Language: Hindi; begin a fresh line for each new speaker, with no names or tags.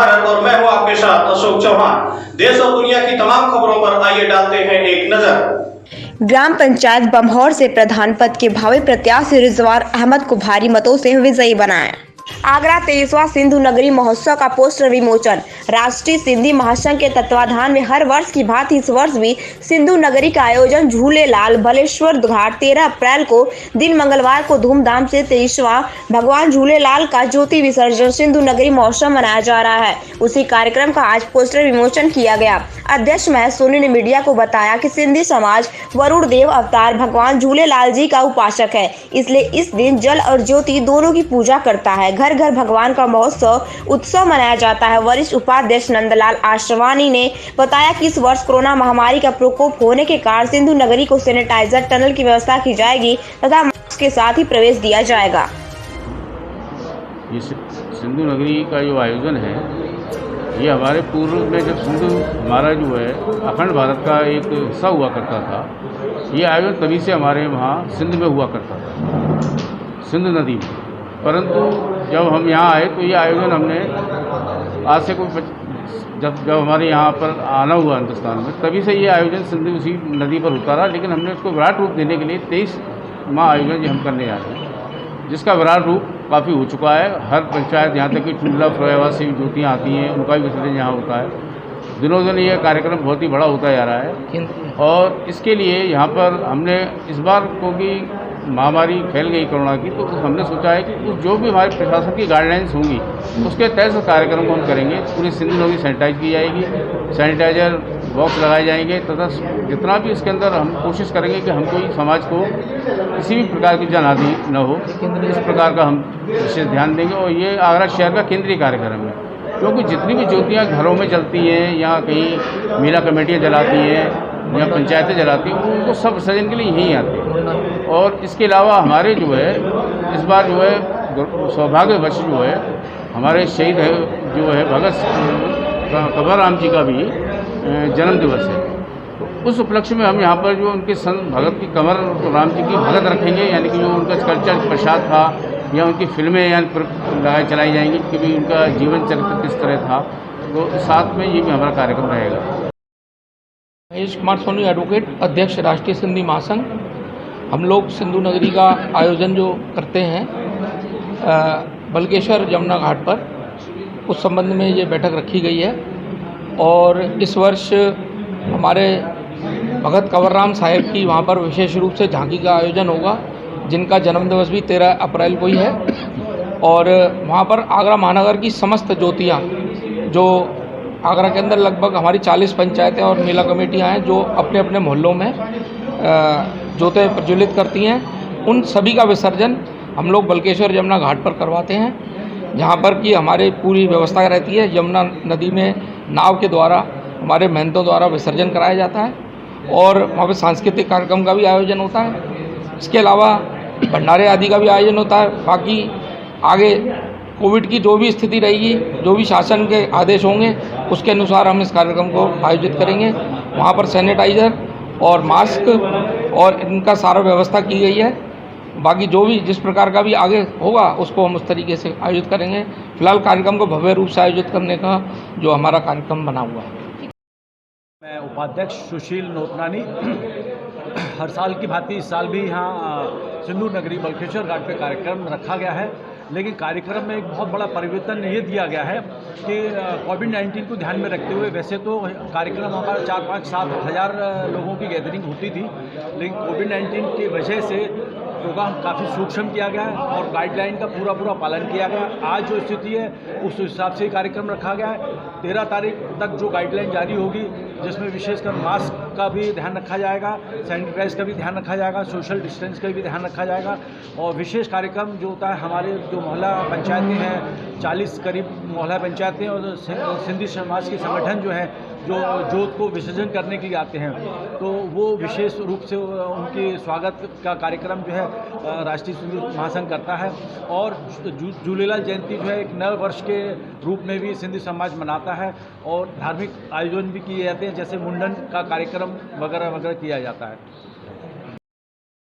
भारत और मैं हूं आपके साथ अशोक चौहान। देश और दुनिया की तमाम खबरों पर आइए डालते हैं एक नजर।
ग्राम पंचायत बम्हौर से प्रधान पद के भावी प्रत्याशी रिजवान अहमद को भारी मतों से विजयी बनाया। आगरा 23वां सिंधु नगरी महोत्सव का पोस्टर विमोचन। राष्ट्रीय सिंधी महासंघ के तत्वाधान में हर वर्ष की भांति इस वर्ष भी सिंधु नगरी का आयोजन झूलेलाल भलेश्वर घाट 13 अप्रैल को दिन मंगलवार को धूमधाम से 23वां भगवान झूलेलाल का ज्योति विसर्जन सिंधु नगरी महोत्सव मनाया जा रहा है। उसी कार्यक्रम का आज पोस्टर विमोचन किया गया। अध्यक्ष महेश सोनी ने मीडिया को बताया कि सिंधी समाज वरुण देव अवतार भगवान झूलेलाल जी का उपासक है, इसलिए इस दिन जल और ज्योति दोनों की पूजा करता है। घर घर भगवान का महोत्सव उत्सव मनाया जाता है। वरिष्ठ उपाध्यक्ष नंदलाल आश्रवानी ने बताया कि इस वर्ष कोरोना महामारी का प्रकोप होने के कारण सिंधु नगरी को सैनिटाइजर टनल की व्यवस्था की जाएगी तथा मास्क के साथ ही प्रवेश दिया जाएगा।
ये सिंधु नगरी का जो आयोजन है, ये हमारे पूर्व में जब सिंधु हमारा जो है अखंड भारत का एक हिस्सा हुआ करता था, ये आयोजन तभी से हमारे वहाँ सिंध में हुआ करता था, सिंधु नदी में। परंतु जब हम यहाँ आए तो ये आयोजन हमने आज से कोई जब हमारे यहाँ पर आना हुआ हिंदुस्तान में, तभी से ये आयोजन सिंधु उसी नदी पर होता रहा। लेकिन हमने उसको विराट रूप देने के लिए 23 माह आयोजन जो हम करने जा रहे हैं, जिसका विराट रूप काफ़ी हो चुका है। हर पंचायत, यहाँ तक कि टुंडला फ्लोएवा से ज्योतियाँ आती हैं, उनका भी विसर्जन यहाँ होता है। दिनों दिन ये कार्यक्रम बहुत ही बड़ा होता जा रहा है और इसके लिए यहाँ पर हमने इस बार क्योंकि महामारी फैल गई कोरोना की, तो हमने सोचा है कि जो भी हमारे प्रशासन की गाइडलाइंस होंगी उसके तहत से कार्यक्रम को हम करेंगे। पूरी सिंधु नदी सैनिटाइज की जाएगी, सैनिटाइजर बॉक्स लगाए जाएंगे तथा जितना भी इसके अंदर हम कोशिश करेंगे कि हम कोई समाज को किसी भी प्रकार की जनहानि न हो, इस प्रकार का हम विशेष ध्यान देंगे। और ये आगरा शहर का केंद्रीय कार्यक्रम है, क्योंकि जितनी भी ज्योतियाँ घरों में जलती हैं या कहीं मेला कमेटियाँ जलाती हैं या पंचायतें जलाती हैं, उनको सब विसर्जन के लिए यहीं आते हैं। और इसके अलावा हमारे जो है इस बार जो है सौभाग्यवश जो है हमारे शहीद है जो है भगत कवर राम जी का भी जन्म दिवस है। तो उस उपलक्ष्य में हम यहाँ पर जो उनके संत भगत की कंवर राम जी की भगत रखेंगे, यानी कि जो उनका कल्चर प्रसाद था या उनकी फिल्में लगाई चलाई जाएंगी कि भी उनका जीवन चरित्र किस तरह था। तो साथ में ये भी हमारा कार्यक्रम रहेगा।
महेश कुमार सोनी, एडवोकेट, अध्यक्ष राष्ट्रीय सिंधी महासंघ। हम लोग सिंधु नगरी का आयोजन जो करते हैं बलकेश्वर जमुना घाट पर, उस संबंध में ये बैठक रखी गई है। और इस वर्ष हमारे भगत कंवरराम साहिब की वहाँ पर विशेष रूप से झांकी का आयोजन होगा, जिनका जन्मदिवस भी 13 अप्रैल को ही है। और वहाँ पर आगरा महानगर की समस्त ज्योतियाँ, जो आगरा के अंदर लगभग हमारी 40 पंचायतें और मेला कमेटियाँ हैं जो अपने अपने मोहल्लों में ज्योतें प्रज्वलित करती हैं, उन सभी का विसर्जन हम लोग बलकेश्वर जमुना घाट पर करवाते हैं, जहाँ पर कि हमारे पूरी व्यवस्था रहती है। यमुना नदी में नाव के द्वारा हमारे महंतों द्वारा विसर्जन कराया जाता है और वहाँ पर सांस्कृतिक कार्यक्रम का भी आयोजन होता है। इसके अलावा भंडारे आदि का भी आयोजन होता है। बाकी आगे कोविड की जो भी स्थिति रहेगी, जो भी शासन के आदेश होंगे, उसके अनुसार हम इस कार्यक्रम को आयोजित करेंगे। वहाँ पर सैनिटाइज़र और मास्क और इनका सारा व्यवस्था की गई है। बाकी जो भी जिस प्रकार का भी आगे होगा उसको हम उस तरीके से आयोजित करेंगे। फिलहाल कार्यक्रम को भव्य रूप से आयोजित करने का जो हमारा कार्यक्रम बना हुआ है।
मैं उपाध्यक्ष सुशील नोतनानी। हर साल की भांति इस साल भी यहाँ सिंधु नगरी बलकेश्वर घाट पे कार्यक्रम रखा गया है, लेकिन कार्यक्रम में एक बहुत बड़ा परिवर्तन ये दिया गया है कि कोविड-19 को ध्यान में रखते हुए, वैसे तो कार्यक्रम हमारा 4-5-7 हज़ार लोगों की गैदरिंग होती थी, लेकिन कोविड-19 की वजह से प्रोग्राम काफ़ी सूक्ष्म किया गया है और गाइडलाइन का पूरा पालन किया गया। आज जो स्थिति है उस हिसाब से कार्यक्रम रखा गया है। 13 तारीख तक जो गाइडलाइन जारी होगी, जिसमें विशेषकर मास्क का भी ध्यान रखा जाएगा, सैनिटाइज का भी ध्यान रखा जाएगा, सोशल डिस्टेंस का भी ध्यान रखा जाएगा। और विशेष कार्यक्रम जो होता है, हमारे जो मोहल्ला पंचायतें हैं, 40 करीब मोहल्ला पंचायतें और सिंधी समाज के संगठन जो हैं, जो जोत को विसर्जन करने के लिए आते हैं, तो वो विशेष रूप से उनके स्वागत का कार्यक्रम जो है राष्ट्रीय सिंधु महासंघ करता है। और झूलेलाल जयंती जो है एक नए वर्ष के रूप में भी सिंधी समाज मनाता है और धार्मिक आयोजन भी किए जाते हैं, जैसे मुंडन का कार्यक्रम वगैरह वगैरह किया जाता है।